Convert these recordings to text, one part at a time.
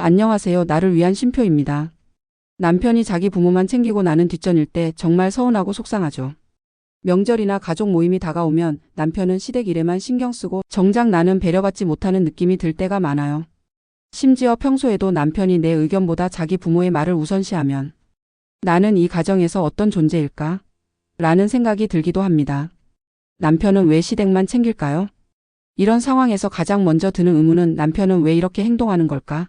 안녕하세요. 나를 위한 쉼표입니다. 남편이 자기 부모만 챙기고 나는 뒷전일 때 정말 서운하고 속상하죠. 명절이나 가족 모임이 다가오면 남편은 시댁 일에만 신경 쓰고 정작 나는 배려받지 못하는 느낌이 들 때가 많아요. 심지어 평소에도 남편이 내 의견보다 자기 부모의 말을 우선시하면 나는 이 가정에서 어떤 존재일까? 라는 생각이 들기도 합니다. 남편은 왜 시댁만 챙길까요? 이런 상황에서 가장 먼저 드는 의문은 남편은 왜 이렇게 행동하는 걸까?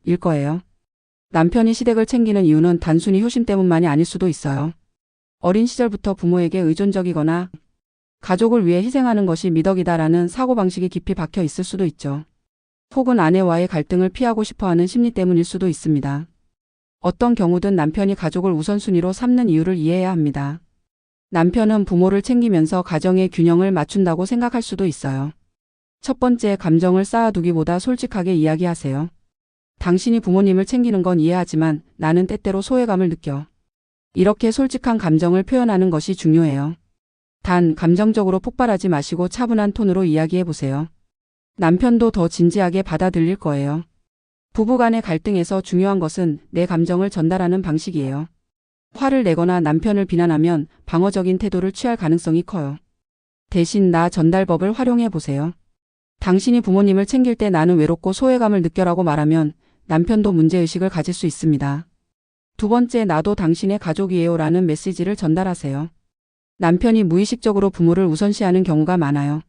일 거예요. 남편이 시댁을 챙기는 이유는 단순히 효심 때문만이 아닐 수도 있어요. 어린 시절부터 부모에게 의존적이거나 가족을 위해 희생하는 것이 미덕이다라는 사고방식이 깊이 박혀 있을 수도 있죠. 혹은 아내와의 갈등을 피하고 싶어하는 심리 때문일 수도 있습니다. 어떤 경우든 남편이 가족을 우선순위로 삼는 이유를 이해해야 합니다. 남편은 부모를 챙기면서 가정의 균형을 맞춘다고 생각할 수도 있어요. 첫 번째, 감정을 쌓아두기보다 솔직하게 이야기하세요. 당신이 부모님을 챙기는 건 이해하지만 나는 때때로 소외감을 느껴. 이렇게 솔직한 감정을 표현하는 것이 중요해요. 단, 감정적으로 폭발하지 마시고 차분한 톤으로 이야기해 보세요. 남편도 더 진지하게 받아들일 거예요. 부부간의 갈등에서 중요한 것은 내 감정을 전달하는 방식이에요. 화를 내거나 남편을 비난하면 방어적인 태도를 취할 가능성이 커요. 대신 나 전달법을 활용해 보세요. 당신이 부모님을 챙길 때 나는 외롭고 소외감을 느껴라고 말하면 남편도 문제의식을 가질 수 있습니다. 두 번째, 나도 당신의 가족이에요 라는 메시지를 전달하세요. 남편이 무의식적으로 부모를 우선시하는 경우가 많아요.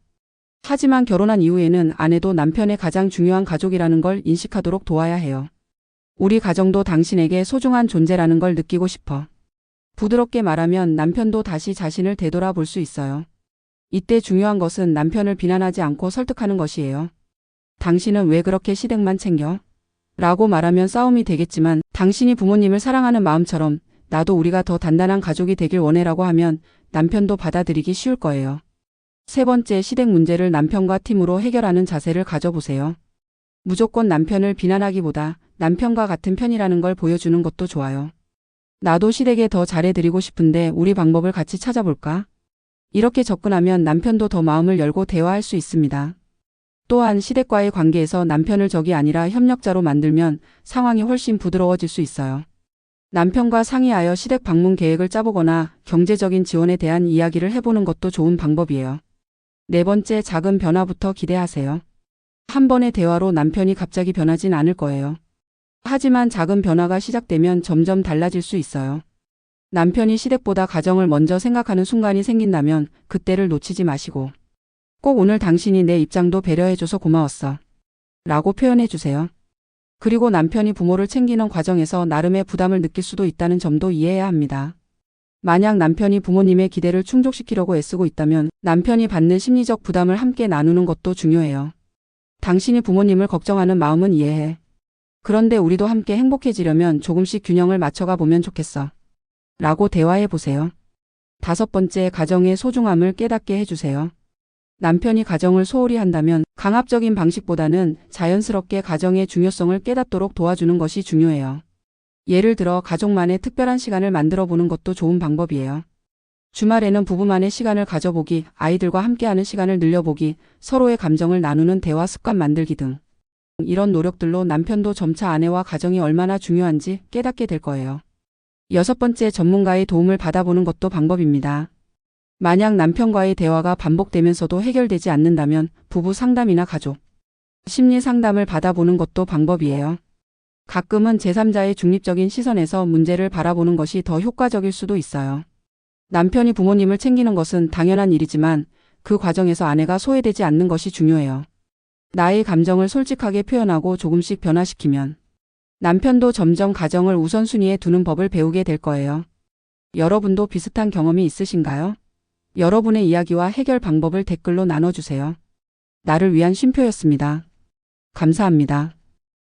하지만 결혼한 이후에는 아내도 남편의 가장 중요한 가족이라는 걸 인식하도록 도와야 해요. 우리 가정도 당신에게 소중한 존재라는 걸 느끼고 싶어. 부드럽게 말하면 남편도 다시 자신을 되돌아볼 수 있어요. 이때 중요한 것은 남편을 비난하지 않고 설득하는 것이에요. 당신은 왜 그렇게 시댁만 챙겨? 라고 말하면 싸움이 되겠지만 당신이 부모님을 사랑하는 마음처럼 나도 우리가 더 단단한 가족이 되길 원해라고 하면 남편도 받아들이기 쉬울 거예요. 세 번째, 시댁 문제를 남편과 팀으로 해결하는 자세를 가져보세요. 무조건 남편을 비난하기보다 남편과 같은 편이라는 걸 보여주는 것도 좋아요. 나도 시댁에 더 잘해드리고 싶은데 우리 방법을 같이 찾아볼까? 이렇게 접근하면 남편도 더 마음을 열고 대화할 수 있습니다. 또한 시댁과의 관계에서 남편을 적이 아니라 협력자로 만들면 상황이 훨씬 부드러워질 수 있어요. 남편과 상의하여 시댁 방문 계획을 짜보거나 경제적인 지원에 대한 이야기를 해보는 것도 좋은 방법이에요. 네 번째, 작은 변화부터 기대하세요. 한 번의 대화로 남편이 갑자기 변하진 않을 거예요. 하지만 작은 변화가 시작되면 점점 달라질 수 있어요. 남편이 시댁보다 가정을 먼저 생각하는 순간이 생긴다면 그때를 놓치지 마시고 꼭 오늘 당신이 내 입장도 배려해줘서 고마웠어 라고 표현해주세요. 그리고 남편이 부모를 챙기는 과정에서 나름의 부담을 느낄 수도 있다는 점도 이해해야 합니다. 만약 남편이 부모님의 기대를 충족시키려고 애쓰고 있다면 남편이 받는 심리적 부담을 함께 나누는 것도 중요해요. 당신이 부모님을 걱정하는 마음은 이해해. 그런데 우리도 함께 행복해지려면 조금씩 균형을 맞춰가 보면 좋겠어. 라고 대화해 보세요. 다섯 번째, 가정의 소중함을 깨닫게 해주세요. 남편이 가정을 소홀히 한다면 강압적인 방식보다는 자연스럽게 가정의 중요성을 깨닫도록 도와주는 것이 중요해요. 예를 들어 가족만의 특별한 시간을 만들어 보는 것도 좋은 방법이에요. 주말에는 부부만의 시간을 가져보기, 아이들과 함께하는 시간을 늘려보기, 서로의 감정을 나누는 대화 습관 만들기 등. 이런 노력들로 남편도 점차 아내와 가정이 얼마나 중요한지 깨닫게 될 거예요. 여섯 번째, 전문가의 도움을 받아보는 것도 방법입니다. 만약 남편과의 대화가 반복되면서도 해결되지 않는다면 부부 상담이나 가족 심리 상담을 받아보는 것도 방법이에요. 가끔은 제3자의 중립적인 시선에서 문제를 바라보는 것이 더 효과적일 수도 있어요. 남편이 부모님을 챙기는 것은 당연한 일이지만 그 과정에서 아내가 소외되지 않는 것이 중요해요. 나의 감정을 솔직하게 표현하고 조금씩 변화시키면 남편도 점점 가정을 우선순위에 두는 법을 배우게 될 거예요. 여러분도 비슷한 경험이 있으신가요? 여러분의 이야기와 해결 방법을 댓글로 나눠주세요. 나를 위한 쉼표였습니다. 감사합니다.